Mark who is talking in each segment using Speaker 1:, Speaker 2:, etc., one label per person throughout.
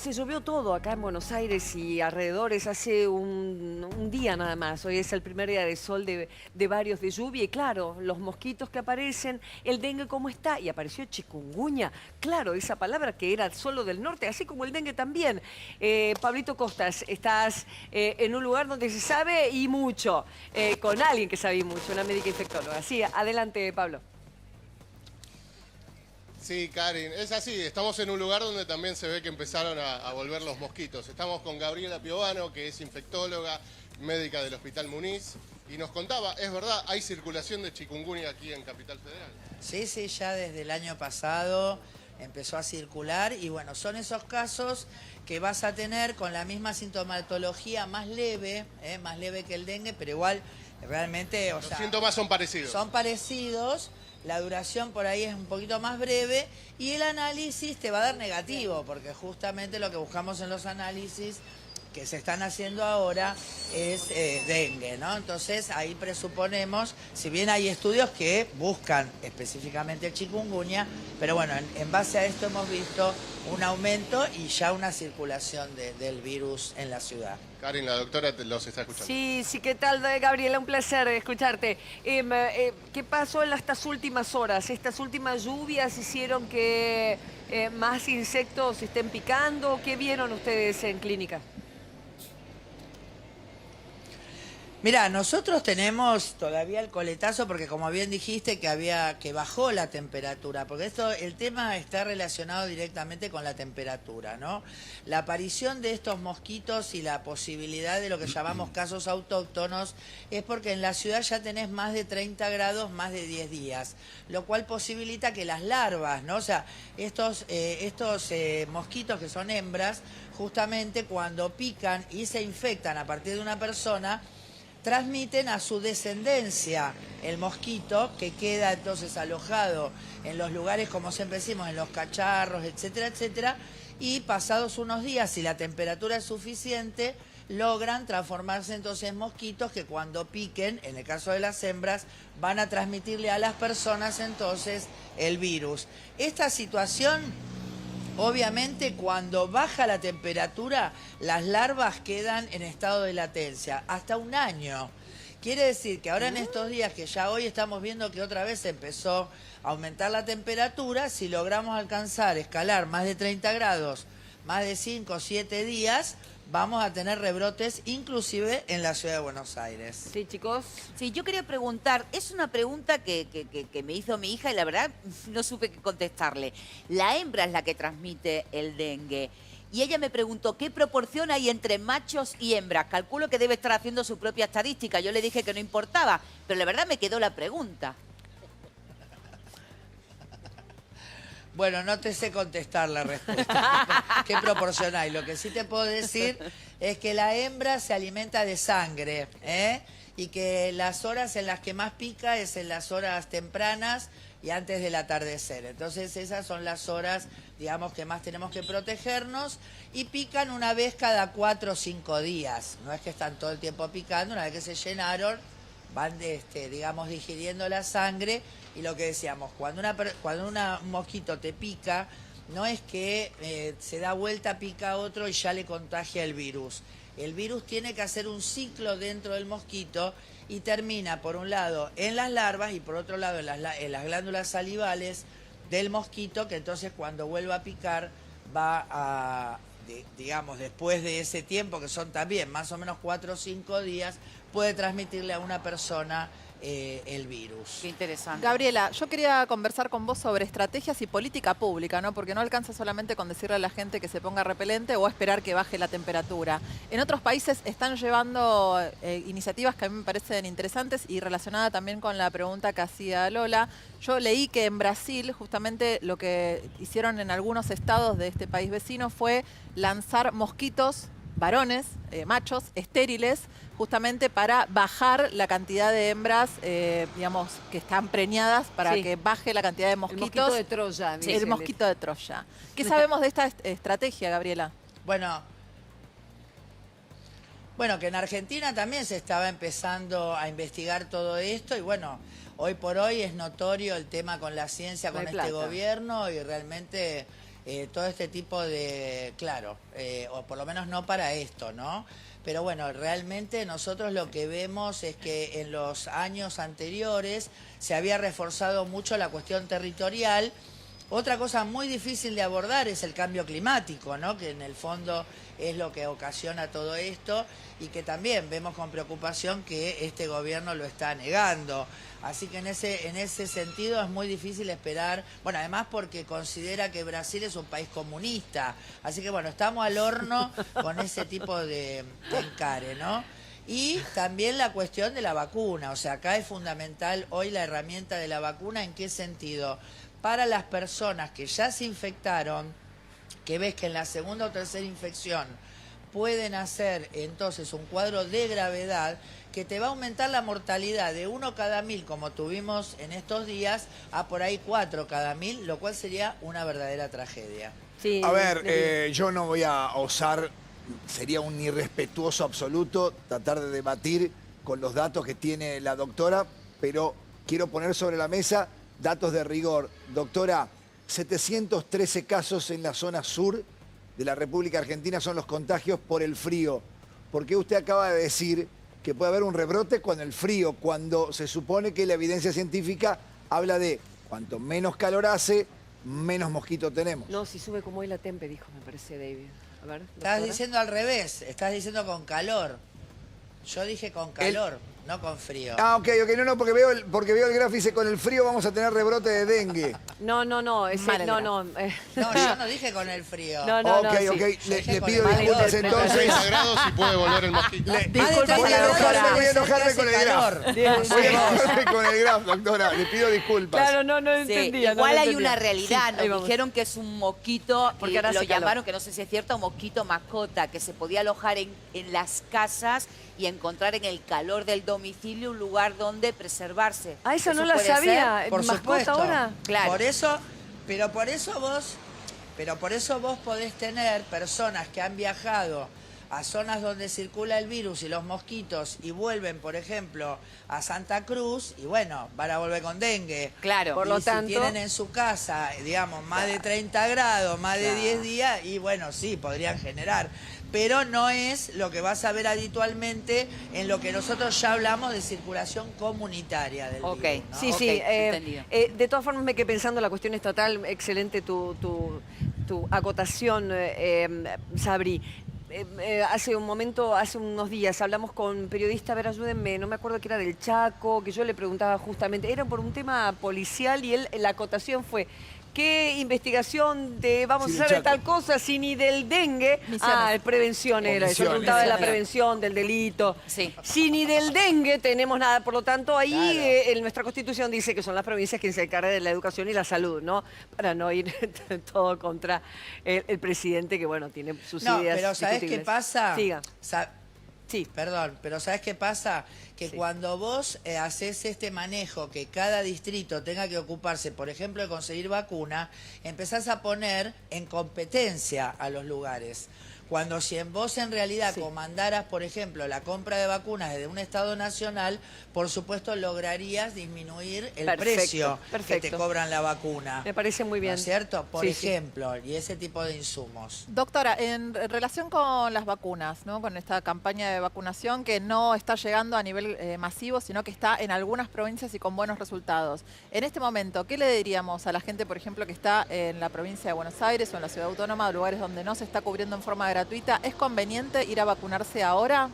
Speaker 1: se llovió todo acá en Buenos Aires y alrededores hace un día nada más. Hoy es el primer día de sol de varios de lluvia y claro, los mosquitos que aparecen, el dengue cómo está y apareció chikungunya. Claro, esa palabra que era solo del norte, así como el dengue también. Pablito Costas, estás en un lugar donde se sabe y mucho, con alguien que sabe mucho, una médica infectóloga. Sí, adelante Pablo.
Speaker 2: Sí, Karin, es así. Estamos en un lugar donde también se ve que empezaron a volver los mosquitos. Estamos con Gabriela Piovano, que es infectóloga, médica del Hospital Muniz, y nos contaba, es verdad, hay circulación de chikungunya aquí en Capital Federal.
Speaker 3: Sí, sí, ya desde el año pasado empezó a circular y bueno, son esos casos que vas a tener con la misma sintomatología más leve que el dengue, pero igual realmente,
Speaker 2: Los síntomas son parecidos.
Speaker 3: Son parecidos. La duración por ahí es un poquito más breve y el análisis te va a dar negativo, porque justamente lo que buscamos en los análisis que se están haciendo ahora es dengue, ¿no? Entonces ahí presuponemos, si bien hay estudios que buscan específicamente el chikungunya, pero bueno, en base a esto hemos visto un aumento y ya una circulación del virus en la ciudad.
Speaker 2: Karin, la doctora los está escuchando.
Speaker 1: Sí, sí, ¿qué tal, Gabriela? Un placer escucharte. ¿Qué pasó en estas últimas horas? ¿Estas últimas lluvias hicieron que más insectos estén picando? ¿Qué vieron ustedes en clínica?
Speaker 3: Mira, nosotros tenemos todavía el coletazo porque como bien dijiste que bajó la temperatura, porque el tema está relacionado directamente con la temperatura, ¿no? La aparición de estos mosquitos y la posibilidad de lo que llamamos casos autóctonos es porque en la ciudad ya tenés más de 30 grados, más de 10 días, lo cual posibilita que las larvas, ¿no? O sea, estos mosquitos que son hembras, justamente cuando pican y se infectan a partir de una persona, transmiten a su descendencia el mosquito que queda entonces alojado en los lugares, como siempre decimos, en los cacharros, etcétera, etcétera, y pasados unos días, si la temperatura es suficiente, logran transformarse entonces en mosquitos que cuando piquen, en el caso de las hembras, van a transmitirle a las personas entonces el virus. Esta situación, obviamente, cuando baja la temperatura, las larvas quedan en estado de latencia, hasta un año. Quiere decir que ahora en estos días, que ya hoy estamos viendo que otra vez empezó a aumentar la temperatura, si logramos escalar más de 30 grados, más de 5 o 7 días, vamos a tener rebrotes inclusive en la ciudad de Buenos Aires.
Speaker 1: Sí, chicos.
Speaker 4: Sí, yo quería preguntar, es una pregunta que me hizo mi hija y la verdad no supe qué contestarle. La hembra es la que transmite el dengue. Y ella me preguntó, ¿qué proporción hay entre machos y hembras? Calculo que debe estar haciendo su propia estadística. Yo le dije que no importaba, pero la verdad me quedó la pregunta.
Speaker 3: Bueno, no te sé contestar la respuesta. ¿Qué proporción hay? Lo que sí te puedo decir es que la hembra se alimenta de sangre, y que las horas en las que más pica es en las horas tempranas y antes del atardecer. Entonces esas son las horas, digamos, que más tenemos que protegernos y pican una vez cada 4 o 5 días. No es que están todo el tiempo picando, una vez que se llenaron, van, digamos, digiriendo la sangre. Y lo que decíamos, cuando un mosquito te pica, no es que se da vuelta, pica a otro y ya le contagia el virus. El virus tiene que hacer un ciclo dentro del mosquito y termina, por un lado, en las larvas y por otro lado en las glándulas salivales del mosquito, que entonces cuando vuelva a picar va a, digamos, después de ese tiempo, que son también más o menos 4 o 5 días, puede transmitirle a una persona el virus.
Speaker 4: Qué interesante.
Speaker 5: Gabriela, yo quería conversar con vos sobre estrategias y política pública, ¿no? Porque no alcanza solamente con decirle a la gente que se ponga repelente o esperar que baje la temperatura. En otros países están llevando iniciativas que a mí me parecen interesantes y relacionada también con la pregunta que hacía Lola. Yo leí que en Brasil justamente lo que hicieron en algunos estados de este país vecino fue lanzar mosquitos varones, machos, estériles, justamente para bajar la cantidad de hembras, digamos, que están preñadas, para que baje la cantidad de mosquitos.
Speaker 1: El mosquito de Troya.
Speaker 5: Sí, el mosquito de Troya. ¿Qué sabemos de esta estrategia, Gabriela?
Speaker 3: Bueno, que en Argentina también se estaba empezando a investigar todo esto y bueno, hoy por hoy es notorio el tema con la ciencia, con este gobierno y realmente todo este tipo de, claro, o por lo menos no para esto, ¿no? Pero bueno, realmente nosotros lo que vemos es que en los años anteriores se había reforzado mucho la cuestión territorial. Otra cosa muy difícil de abordar es el cambio climático, ¿no? Que en el fondo es lo que ocasiona todo esto y que también vemos con preocupación que este gobierno lo está negando. Así que en ese sentido es muy difícil esperar, bueno, además porque considera que Brasil es un país comunista. Así que bueno, estamos al horno con ese tipo de encare, ¿no? Y también la cuestión de la vacuna, o sea, acá es fundamental hoy la herramienta de la vacuna, ¿en qué sentido? Para las personas que ya se infectaron, que ves que en la segunda o tercera infección pueden hacer entonces un cuadro de gravedad que te va a aumentar la mortalidad de 1 cada 1000, como tuvimos en estos días, a por ahí 4 cada 1000, lo cual sería una verdadera tragedia.
Speaker 1: Sí,
Speaker 6: A ver, yo no voy a osar, sería un irrespetuoso absoluto tratar de debatir con los datos que tiene la doctora, pero quiero poner sobre la mesa datos de rigor. Doctora, 713 casos en la zona sur de la República Argentina son los contagios por el frío. ¿Por qué usted acaba de decir que puede haber un rebrote con el frío, cuando se supone que la evidencia científica habla de cuanto menos calor hace, menos mosquitos tenemos?
Speaker 1: No, si sube como hoy la tempe, dijo, me parece, David. A ver,
Speaker 3: Estás
Speaker 1: doctora.
Speaker 3: diciendo al revés, estás diciendo con calor. Yo dije con calor, no con frío.
Speaker 6: Ah, ok, no, porque veo el gráfico y dice con el frío vamos a tener rebrote de dengue.
Speaker 1: No,
Speaker 5: Mal el
Speaker 1: no.
Speaker 3: No, yo no dije con el frío.
Speaker 1: No, no,
Speaker 6: Ok,
Speaker 1: sí.
Speaker 6: ok,
Speaker 3: Yo
Speaker 6: le
Speaker 3: dije con
Speaker 6: pido
Speaker 3: el
Speaker 6: disculpas
Speaker 3: calor.
Speaker 6: entonces.
Speaker 2: 30 grados y puede volver el mosquito.
Speaker 1: Disculpas
Speaker 6: Voy
Speaker 1: a la doctora.
Speaker 6: a enojarme con el graf.
Speaker 1: Bien,
Speaker 6: Voy a enojarme con el graf, doctora. Le pido disculpas.
Speaker 1: Claro, no
Speaker 4: Sí,
Speaker 1: entendía.
Speaker 4: igual
Speaker 1: no
Speaker 4: hay
Speaker 1: entendía.
Speaker 4: una realidad,
Speaker 1: Sí, ahí
Speaker 4: nos
Speaker 1: vamos.
Speaker 4: dijeron que es un mosquito,
Speaker 1: Porque ahora
Speaker 4: lo
Speaker 1: hace calor.
Speaker 4: llamaron, que no sé si es cierto, un mosquito mascota, que se podía alojar en las casas y encontrar en el calor del domicilio un lugar donde preservarse.
Speaker 1: Ah, esa no la
Speaker 4: puede
Speaker 1: sabía.
Speaker 4: ser?
Speaker 3: Por
Speaker 1: ¿Mascota
Speaker 3: supuesto.
Speaker 1: ahora?
Speaker 4: Claro.
Speaker 3: Por eso vos podés tener personas que han viajado a zonas donde circula el virus y los mosquitos y vuelven, por ejemplo, a Santa Cruz y bueno, van a volver con dengue.
Speaker 4: Claro.
Speaker 1: Por lo
Speaker 3: Y
Speaker 1: tanto-
Speaker 3: si tienen en su casa, digamos, más de 30 grados, más de 10 días, y bueno, sí, podrían generar. Pero no es lo que vas a ver habitualmente en lo que nosotros ya hablamos de circulación comunitaria del
Speaker 4: Ok.
Speaker 3: virus, ¿no?
Speaker 1: Sí,
Speaker 4: Ok,
Speaker 1: sí.
Speaker 4: entendido.
Speaker 1: De todas formas, me quedé pensando en la cuestión estatal. Excelente tu acotación, Sabri. Hace unos días, hablamos con un periodista, a ver, ayúdenme, no me acuerdo que era del Chaco, que yo le preguntaba justamente, era por un tema policial y la acotación fue, ¿qué investigación vamos
Speaker 6: Sí,
Speaker 1: a hacer
Speaker 6: del
Speaker 1: de tal
Speaker 6: Chaco.
Speaker 1: cosa si ni del dengue?
Speaker 5: Misiones.
Speaker 1: Prevención era eso,
Speaker 6: Misiones.
Speaker 1: preguntaba de la
Speaker 4: Misiones.
Speaker 1: prevención, del delito.
Speaker 4: Sí.
Speaker 1: Si ni del dengue tenemos nada, por lo tanto ahí
Speaker 3: Claro.
Speaker 1: en nuestra Constitución dice que son las provincias quienes se encargan de la educación y la salud, ¿no? Para no ir todo contra el presidente que, bueno, tiene sus
Speaker 3: No,
Speaker 1: ideas
Speaker 3: pero ¿sabés qué
Speaker 1: discutibles.
Speaker 3: pasa?
Speaker 1: Siga.
Speaker 3: Sí, perdón, pero ¿sabés qué pasa? Que
Speaker 1: Sí.
Speaker 3: cuando vos haces este manejo, que cada distrito tenga que ocuparse, por ejemplo, de conseguir vacuna, empezás a poner en competencia a los lugares. Cuando si vos en realidad
Speaker 1: Sí.
Speaker 3: comandaras, por ejemplo, la compra de vacunas desde un Estado nacional, por supuesto lograrías disminuir el
Speaker 1: Perfecto,
Speaker 3: precio que
Speaker 1: perfecto.
Speaker 3: te cobran la vacuna.
Speaker 1: Me parece muy bien.
Speaker 3: ¿No es cierto? Por
Speaker 1: Sí, sí.
Speaker 3: ejemplo, y ese tipo de insumos.
Speaker 5: Doctora, en relación con las vacunas, ¿no? Con esta campaña de vacunación que no está llegando a nivel masivo, sino que está en algunas provincias y con buenos resultados. En este momento, ¿qué le diríamos a la gente, por ejemplo, que está en la provincia de Buenos Aires o en la ciudad autónoma, o lugares donde no se está cubriendo en forma gratuita? ¿Es conveniente ir a vacunarse ahora?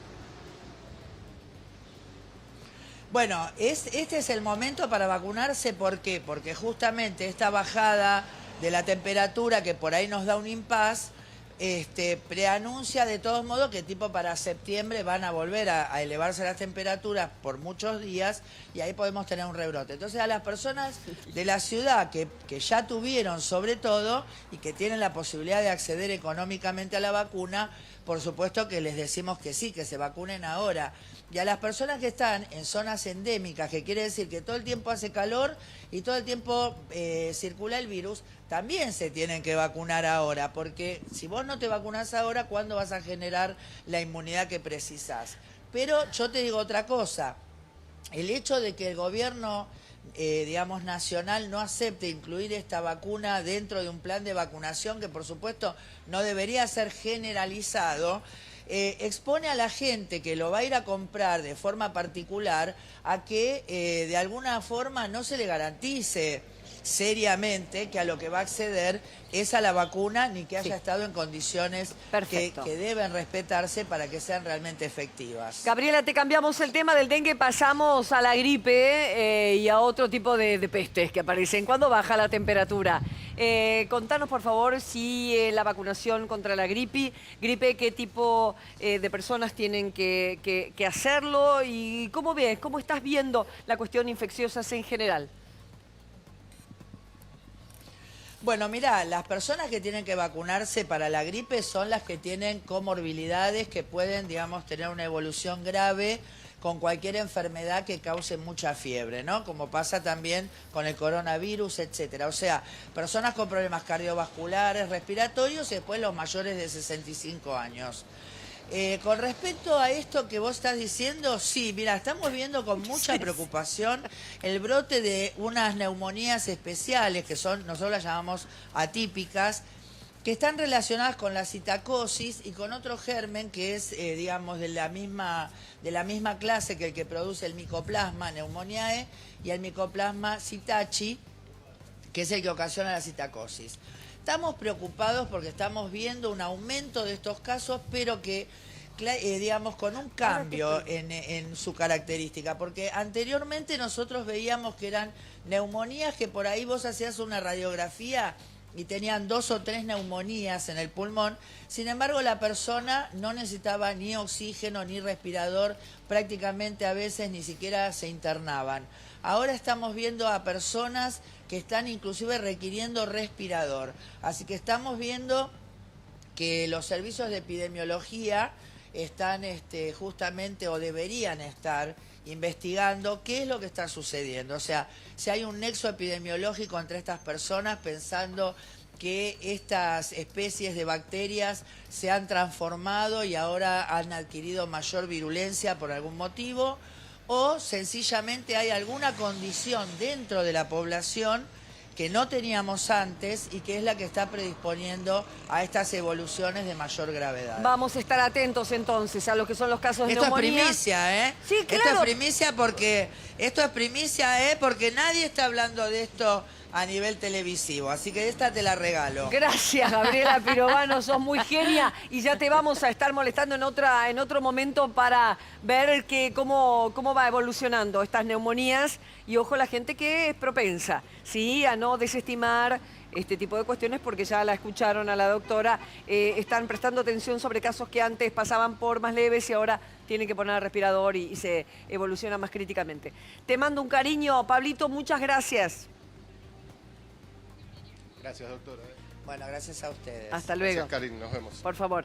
Speaker 3: Bueno, este es el momento para vacunarse, ¿por qué? Porque justamente esta bajada de la temperatura que por ahí nos da un impas, preanuncia de todos modos que tipo para septiembre van a volver a elevarse las temperaturas por muchos días y ahí podemos tener un rebrote. Entonces a las personas de la ciudad que ya tuvieron sobre todo y que tienen la posibilidad de acceder económicamente a la vacuna, por supuesto que les decimos que sí, que se vacunen ahora. Y a las personas que están en zonas endémicas, que quiere decir que todo el tiempo hace calor y todo el tiempo circula el virus, también se tienen que vacunar ahora, porque si vos no te vacunás ahora, ¿cuándo vas a generar la inmunidad que precisás? Pero yo te digo otra cosa, el hecho de que el gobierno digamos, nacional no acepte incluir esta vacuna dentro de un plan de vacunación que por supuesto no debería ser generalizado, expone a la gente que lo va a ir a comprar de forma particular a que de alguna forma no se le garantice seriamente que a lo que va a acceder es a la vacuna ni que haya estado en condiciones que deben respetarse para que sean realmente efectivas.
Speaker 1: Gabriela, te cambiamos el tema del dengue, pasamos a la gripe y a otro tipo de pestes que aparecen cuando baja la temperatura. Contanos, por favor, si la vacunación contra la gripe, qué tipo de personas tienen que hacerlo y cómo ves, cómo estás viendo la cuestión infecciosa en general.
Speaker 3: Bueno, mira, las personas que tienen que vacunarse para la gripe son las que tienen comorbilidades que pueden, digamos, tener una evolución grave con cualquier enfermedad que cause mucha fiebre, ¿no? Como pasa también con el coronavirus, etcétera. O sea, personas con problemas cardiovasculares, respiratorios y después los mayores de 65 años. Con respecto a esto que vos estás diciendo, sí, mira, estamos viendo con mucha preocupación el brote de unas neumonías especiales que son, nosotros las llamamos atípicas, que están relacionadas con la citacosis y con otro germen que es, digamos, de la misma clase que el que produce el Mycoplasma pneumoniae y el Mycoplasma psittaci, que es el que ocasiona la citacosis. Estamos preocupados porque estamos viendo un aumento de estos casos, pero que, digamos, con un cambio en su característica. Porque anteriormente nosotros veíamos que eran neumonías que por ahí vos hacías una radiografía y tenían 2 o 3 neumonías en el pulmón. Sin embargo, la persona no necesitaba ni oxígeno ni respirador, prácticamente a veces ni siquiera se internaban. Ahora estamos viendo a personas que están inclusive requiriendo respirador. Así que estamos viendo que los servicios de epidemiología están justamente o deberían estar investigando qué es lo que está sucediendo. O sea, si hay un nexo epidemiológico entre estas personas pensando que estas especies de bacterias se han transformado y ahora han adquirido mayor virulencia por algún motivo, o sencillamente hay alguna condición dentro de la población que no teníamos antes y que es la que está predisponiendo a estas evoluciones de mayor gravedad.
Speaker 1: Vamos a estar atentos entonces a lo que son los casos de neumonía.
Speaker 3: Esto es primicia, ¿eh?
Speaker 1: Sí, claro.
Speaker 3: Esto es primicia porque nadie está hablando de esto a nivel televisivo, así que esta te la regalo.
Speaker 1: Gracias, Gabriela Pirovano, sos muy genia y ya te vamos a estar molestando en otro momento para ver cómo va evolucionando estas neumonías y ojo la gente que es propensa, ¿sí? A no desestimar este tipo de cuestiones porque ya la escucharon a la doctora, están prestando atención sobre casos que antes pasaban por más leves y ahora tienen que poner el respirador y se evoluciona más críticamente. Te mando un cariño, Pablito, muchas gracias.
Speaker 2: Gracias, doctora.
Speaker 3: Bueno, gracias a ustedes.
Speaker 1: Hasta luego.
Speaker 2: Gracias, Karin. Nos vemos.
Speaker 1: Por favor.